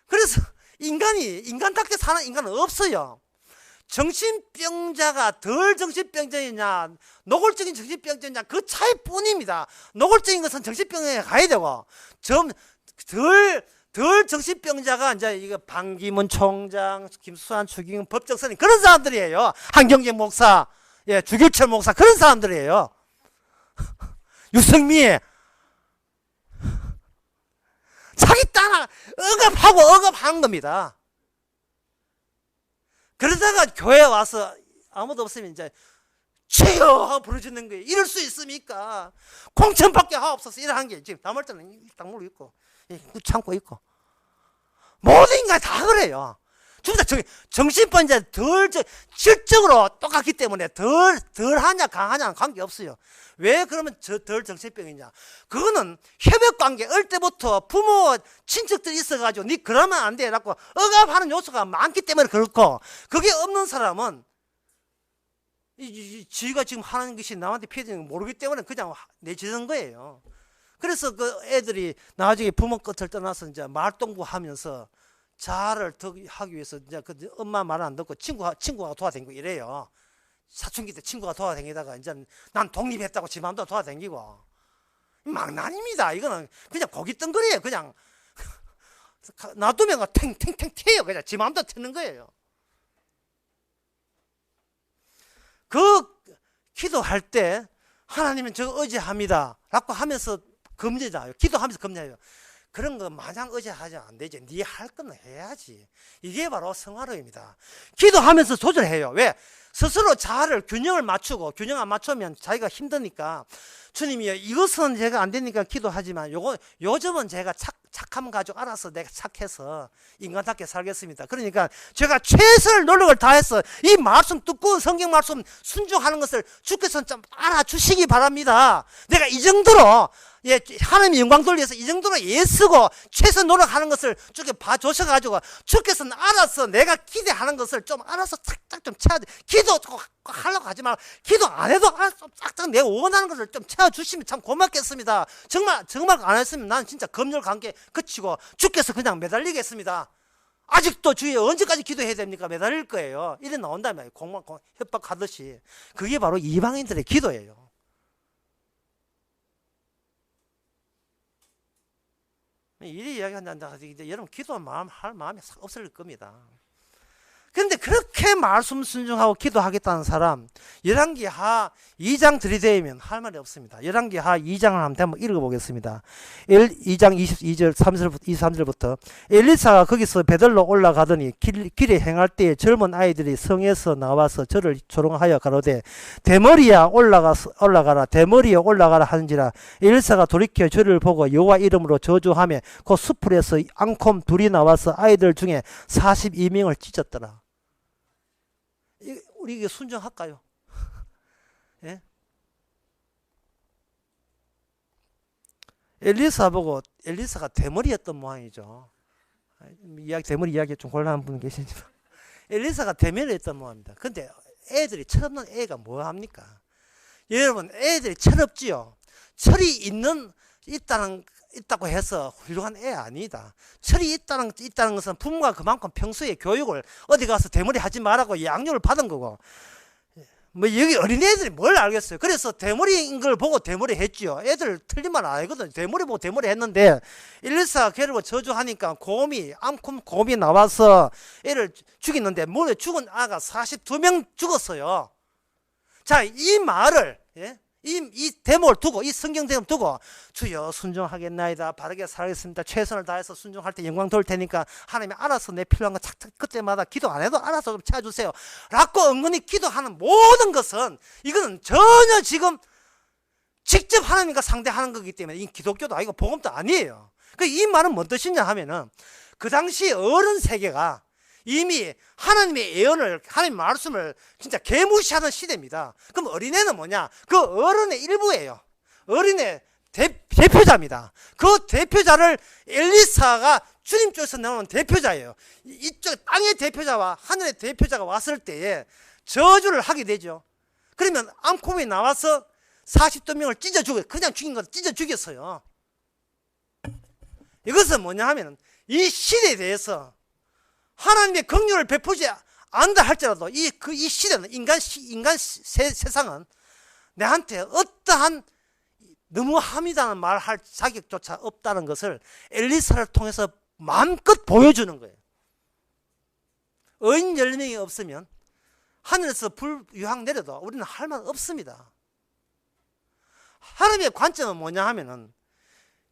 그래서 인간답게 사는 인간은 없어요. 정신병자가 덜 정신병자이냐 노골적인 정신병자이냐 그 차이뿐입니다. 노골적인 것은 정신병에 가야 되고 덜 정신병자가 이제 이거 반기문 총장, 김수환 추기경 법정선임 그런 사람들이에요. 한경재 목사, 예, 주길철 목사 그런 사람들이에요. 유승미 자기 따라 억압한 겁니다. 그러다가 교회에 와서 아무도 없으면 이제 주여 하고 부르짖는 거예요. 이럴 수 있습니까? 공천밖에 하옵소서 이런 게 지금 남을 때는 딱 물고 있고 참고 있고 모든 인간이 다 그래요. 진짜 정신병자 질적으로 똑같기 때문에 덜하냐 강하냐 관계없어요. 왜 그러면 덜 정신병이냐? 그거는 협역관계 어릴 때부터 부모 친척들이 있어가지고 니 그러면 안 돼 라고 억압하는 요소가 많기 때문에 그렇고, 그게 없는 사람은 지가 지금 하는 것이 남한테 피해지는 걸 모르기 때문에 그냥 내지는 거예요. 그래서 그 애들이 나중에 부모 끝을 떠나서 이제 말동무 하면서 자아를 더 하기 위해서 이제 그 엄마 말을 안 듣고 친구가 도와다니고 이래요. 사춘기 때 친구가 도와다니다가 이제 난 독립했다고 지 맘대로 도와다니고 망난입니다. 이거는 그냥 고깃덩거리예요. 그냥 놔두면 탱탱탱 튀어요. 그냥 지 맘대로 튀는 거예요. 그 기도할 때 하나님은 저거 의지합니다 라고 하면서 금제자요. 기도하면서 금제해요. 그런 거 마냥 의지하지 안 되지. 네 할 건 해야지. 이게 바로 성화로입니다. 기도하면서 조절해요. 왜? 스스로 자아를 균형을 맞추고, 균형 안 맞추면 자기가 힘드니까 주님이요, 이것은 제가 안 되니까 기도하지만 요즘은 제가 착함 가지고 알아서 내가 착해서 인간답게 살겠습니다. 그러니까 제가 최선을 노력을 다해서 이 말씀 두꺼운 성경 말씀 순종하는 것을 주께서 좀 알아주시기 바랍니다. 내가 이 정도로 하나님의 영광 돌려서 이 정도로 애쓰고 최선 노력하는 것을 주께 봐주셔가지고 주께서는 알아서 내가 기대하는 것을 좀 알아서 착착 좀 채워, 기도 하려고 하지 말고 기도 안 해도 알아서 쫙쫙 내가 원하는 것을 좀 채워주시면 참 고맙겠습니다. 정말 안 했으면 나는 진짜 검열 관계 그치고 주께서 그냥 매달리겠습니다. 아직도 주에 언제까지 기도해야 됩니까? 매달릴 거예요. 이래 나온다면 협박하듯이. 그게 바로 이방인들의 기도예요. 이리 이야기한다. 여러분 기도할 마음이 없을 겁니다. 그런데 그렇게 말씀 순종하고 기도하겠다는 사람 열왕기하 2장 들이대면 할 말이 없습니다. 열왕기하 2장을 한번 읽어보겠습니다. 2장 22절 23절부터 엘리사가 거기서 베들로 올라가더니 길에 행할 때에 젊은 아이들이 성에서 나와서 저를 조롱하여 가로되 대머리야 올라가라 대머리야 올라가라 하는지라. 엘리사가 돌이켜 저를 보고 여호와 이름으로 저주하며 그 수풀에서 앙콤 둘이 나와서 아이들 중에 42명을 찢었더라. 우리 이게 순종할까요? 예? 엘리사 보고 엘리사가 대머리였던 모양이죠. 대머리 이야기 좀 곤란한 분 계시지만 엘리사가 대면을 했던 모합니다. 근데 애들이 철없는 애가 뭐 합니까? 여러분, 애들이 철없지요. 철이 있다고 해서 훌륭한 애 아니다. 철이 있다는 것은 부모가 그만큼 평소에 교육을 어디 가서 대머리 하지 말라고 양육을 받은 거고, 뭐 여기 어린애들이 뭘 알겠어요. 그래서 대머리인 걸 보고 대머리 했지요. 애들 틀린 말 안 알거든. 대머리 보고 대머리 했는데 엘리사가 걔를 저주하니까 암콤 곰이 나와서 애를 죽이는데 물에 죽은 아가 42명 죽었어요. 자, 이 말을, 이 대목을 두고, 이 성경 대목을 두고, 주여 순종하겠나이다, 바르게 살겠습니다, 최선을 다해서 순종할 때 영광 돌 테니까 하나님이 알아서 내 필요한 거 착착 그때마다 기도 안 해도 알아서 좀 찾아주세요 라고 은근히 기도하는 모든 것은 이거는 전혀 지금 직접 하나님과 상대하는 거기 때문에 이 기독교도 아니고 복음도 아니에요. 이 말은 뭔 뜻이냐 하면은 그 당시 어른 세계가 이미 하나님의 예언을, 하나님의 말씀을 진짜 개무시하는 시대입니다. 그럼 어린애는 뭐냐? 그 어른의 일부예요. 어린애 대표자입니다. 그 대표자를 엘리사가 주님 쪽에서 나오는 대표자예요. 이쪽 땅의 대표자와 하늘의 대표자가 왔을 때에 저주를 하게 되죠. 그러면 암콤이 나와서 40여 명을 찢어 죽여, 그냥 죽인 거 찢어 죽였어요. 이것은 뭐냐 하면 이 시대에 대해서 하나님의 긍휼을 베푸지 않다 할지라도 이 시대는 인간 세상은 내한테 어떠한 너무함이라는 말할 자격조차 없다는 것을 엘리사를 통해서 마음껏 보여주는 거예요. 어인 10명이 없으면 하늘에서 불유황 내려도 우리는 할 말 없습니다. 하나님의 관점은 뭐냐 하면은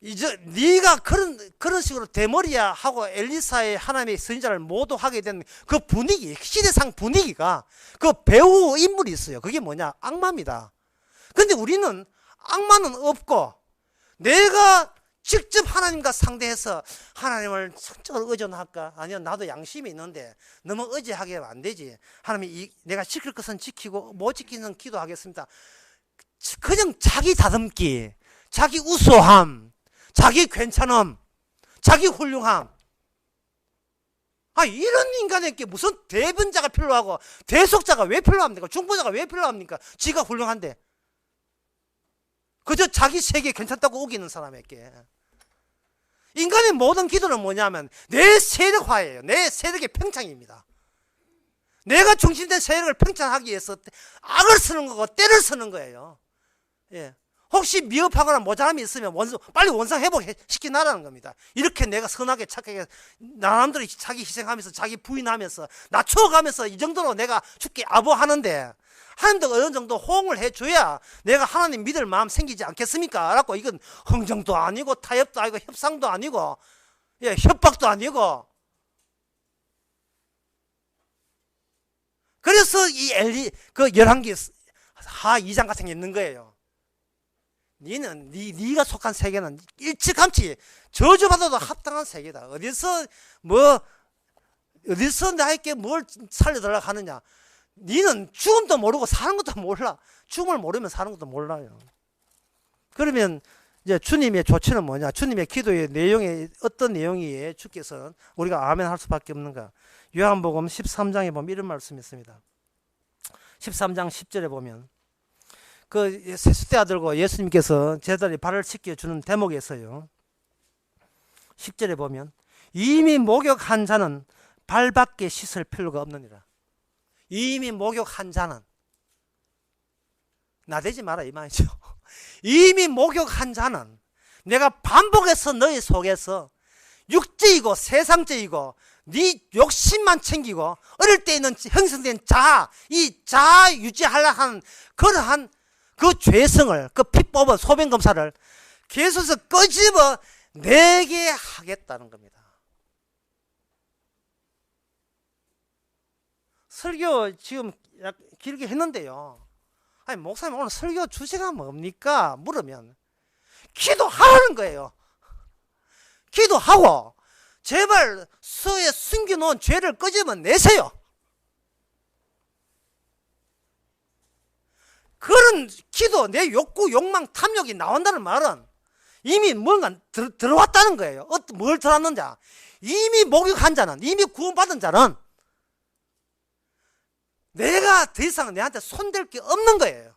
이제 네가 그런 식으로 대머리야 하고 엘리사의 하나님의 선지자를 모두 하게 된 그 분위기, 시대상 분위기가 그 배우 인물이 있어요. 그게 뭐냐? 악마입니다. 근데 우리는 악마는 없고 내가 직접 하나님과 상대해서 하나님을 성적으로 의존할까? 아니요, 나도 양심이 있는데 너무 의지하게 하면 안 되지. 하나님이 내가 지킬 것은 지키고 못 지키는 기도하겠습니다. 그냥 자기 다듬기, 자기 우수함, 자기 괜찮음, 자기 훌륭함. 이런 인간에게 무슨 대변자가 필요하고 대속자가 왜 필요합니까? 중보자가 왜 필요합니까? 지가 훌륭한데. 그저 자기 세계 괜찮다고 우기는 사람에게. 인간의 모든 기도는 뭐냐면 내 세력화예요. 내 세력의 팽창입니다. 내가 중심된 세력을 팽창하기 위해서 악을 쓰는 거고 때를 쓰는 거예요. 예. 혹시 미흡하거나 모자람이 있으면 빨리 원상 회복시키나라는 겁니다. 이렇게 내가 선하게 착하게 남들이 자기 희생하면서 자기 부인하면서 낮춰가면서 이 정도로 내가 죽게 아부하는데 하나님도 어느 정도 호응을 해줘야 내가 하나님 믿을 마음 생기지 않겠습니까? 라고 이건 흥정도 아니고 타협도 아니고 협상도 아니고 협박도 아니고. 그래서 이 열왕기 하 2장 같은 게 있는 거예요. 네가 속한 세계는 일찌감치 저주받아도 합당한 세계다. 어디서 나에게 뭘 살려달라고 하느냐. 너는 죽음도 모르고 사는 것도 몰라. 죽음을 모르면 사는 것도 몰라요. 그러면 이제 주님의 조치는 뭐냐? 주님의 기도의 내용이 어떤 내용이에요? 주께서는 우리가 아멘 할 수밖에 없는가? 요한복음 13장에 보면 이런 말씀이 있습니다. 13장 10절에 보면 그 세숫대야 들고 예수님께서 제자들이 발을 씻겨주는 대목에서요. 10절에 보면 이미 목욕한 자는 발밖에 씻을 필요가 없느니라. 이미 목욕한 자는 나대지 마라 이 말이죠. 이미 목욕한 자는 내가 반복해서 너희 속에서 육체이고 세상적이고 네 욕심만 챙기고 어릴 때 있는 형성된 이 자아 유지하려 하는 그러한 그 죄성을, 그 피 뽑은 소변 검사를 계속해서 끄집어 내게 하겠다는 겁니다. 설교 지금 길게 했는데요. 목사님 오늘 설교 주제가 뭡니까? 물으면 기도하라는 거예요. 기도하고 제발 서에 숨겨놓은 죄를 끄집어 내세요. 그런 기도, 내 욕구, 욕망, 탐욕이 나온다는 말은 이미 뭔가 들어왔다는 거예요. 뭘 들어왔는지. 이미 목욕한 자는, 이미 구원받은 자는 내가 더 이상 내한테 손댈 게 없는 거예요.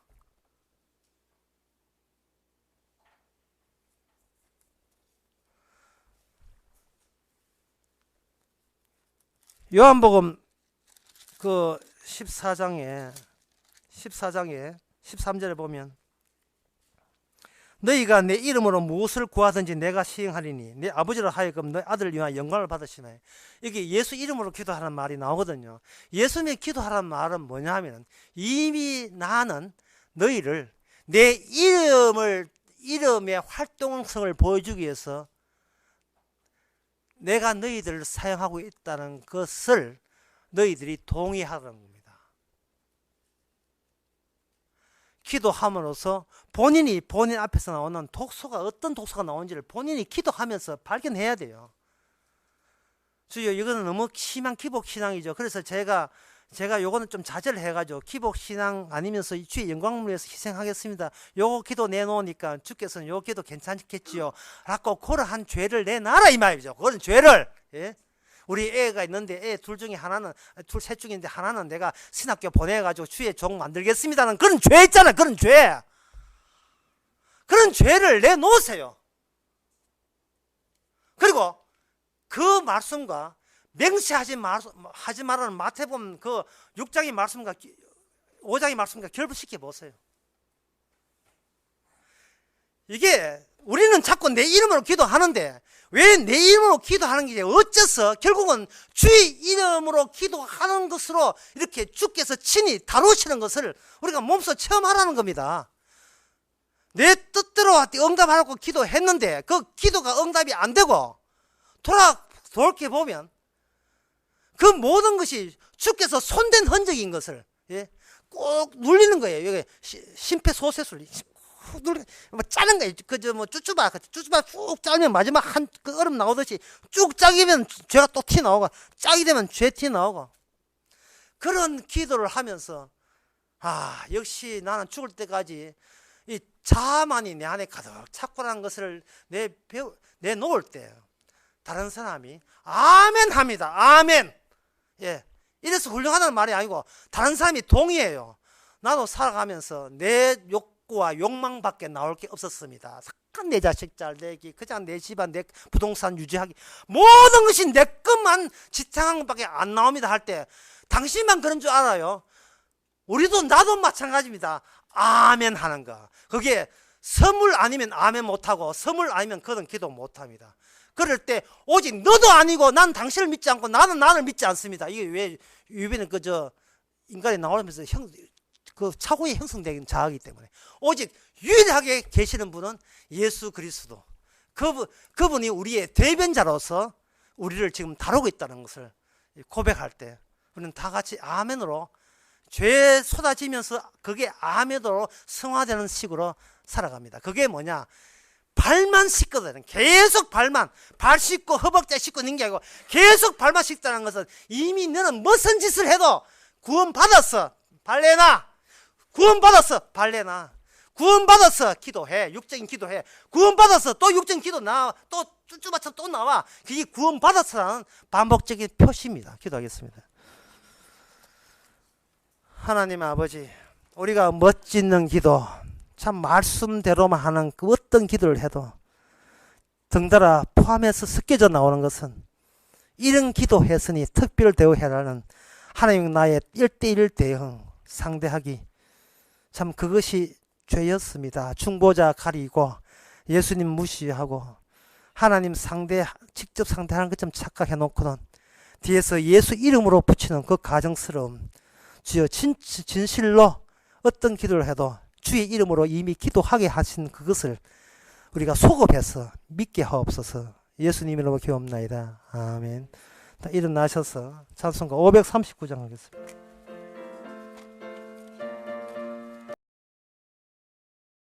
요한복음 그 14장에 13절에 보면 너희가 내 이름으로 무엇을 구하든지 내가 시행하리니 내 아버지로 하여금 너희 아들을 위하여 영광을 받으시나요. 이게 예수 이름으로 기도하라는 말이 나오거든요. 예수님이 기도하라는 말은 뭐냐 하면 이미 나는 너희를 내 이름의 활동성을 보여주기 위해서 내가 너희들을 사용하고 있다는 것을 너희들이 동의하라는 겁니다. 기도함으로써 본인 앞에서 나오는 독소가 어떤 독소가 나오는지를 본인이 기도하면서 발견해야 돼요. 주여, 이거는 너무 심한 기복신앙이죠. 그래서 제가 요거는 좀 자제를 해가지고 기복신앙 아니면서 주의 영광을 위해서 희생하겠습니다. 요거 기도 내놓으니까 주께서는 요 기도 괜찮겠지요 라고 그러한 죄를 내놔라 이 말이죠. 그건 죄를. 예? 우리 애가 있는데 애 둘 중에 하나는, 셋 중에 있는데 하나는 내가 신학교 보내가지고 주의 종 만들겠습니다는 그런 죄 있잖아. 그런 죄. 그런 죄를 내놓으세요. 그리고 그 말씀과 맹세하지 말라는 마태복음 그 6장의 말씀과 5장의 말씀과 결부시켜 보세요. 이게 우리는 자꾸 내 이름으로 기도하는데 왜 내 이름으로 기도하는 게 어째서 결국은 주의 이름으로 기도하는 것으로 이렇게 주께서 친히 다루시는 것을 우리가 몸소 체험하라는 겁니다. 내 뜻대로 응답하라고 기도했는데 그 기도가 응답이 안 되고 돌이켜보면 그 모든 것이 주께서 손댄 흔적인 것을 꼭 눌리는 거예요. 여기 심폐소생술 뭐 짜는 거예요. 그저 뭐 쭈쭈바 쭉 짜면 마지막 그 얼음 나오듯이 쭉 짜기면 죄가 또 티 나오고 짜게 되면 죄 티 나오고 그런 기도를 하면서 역시 나는 죽을 때까지 이 자만이 내 안에 가득 찼구나는 것을 내놓을 때 다른 사람이 아멘 합니다. 아멘. 예, 이래서 훌륭하다는 말이 아니고 다른 사람이 동의해요. 나도 살아가면서 내 욕구와 욕망밖에 나올 게 없었습니다. 잠깐 내 자식 잘 되기, 그냥 내 집안, 내 부동산 유지하기, 모든 것이 내 것만 지탱한 것밖에 안 나옵니다 할 때 당신만 그런 줄 알아요. 우리도 나도 마찬가지입니다. 아멘 하는 거. 그게 선물 아니면 아멘 못하고 선물 아니면 그런 기도 못합니다. 그럴 때 오직 너도 아니고 난 당신을 믿지 않고 나는 나를 믿지 않습니다. 이게 왜 유비는 인간이 나오면서 그 차고에 형성된 자아이기 때문에 오직 유일하게 계시는 분은 예수 그리스도. 그분이 우리의 대변자로서 우리를 지금 다루고 있다는 것을 고백할 때 우리는 다 같이 아멘으로 죄 쏟아지면서 그게 아멘으로 성화되는 식으로 살아갑니다. 그게 뭐냐? 발만 씻거든. 계속 발 씻고 허벅지 씻고 있는 게 아니고 계속 발만 씻다는 것은 이미 너는 무슨 짓을 해도 구원받았어. 발레나. 구원받았어. 발레나. 구원받았어. 기도해. 육적인 기도해. 구원받았어. 또 육적인 기도 나와. 또 쭈쭈바쳐 또 나와. 그게 구원받았어라는 반복적인 표시입니다. 기도하겠습니다. 하나님 아버지, 우리가 멋짓는 기도, 참 말씀대로만 하는 그 어떤 기도를 해도 덩달아 포함해서 섞여져 나오는 것은 이런 기도했으니 특별 대우해라는 하나님 나의 1대1 대응 상대하기, 참 그것이 죄였습니다. 중보자 가리고 예수님 무시하고 하나님 직접 상대하는 것 좀 착각해놓고는 뒤에서 예수 이름으로 붙이는 그 가정스러움, 주여 진실로 어떤 기도를 해도 주의 이름으로 이미 기도하게 하신 그것을 우리가 소급해서 믿게 하옵소서. 예수님 이름으로 기도합나이다. 아멘. 일어나셔서 찬송가 539장 하겠습니다.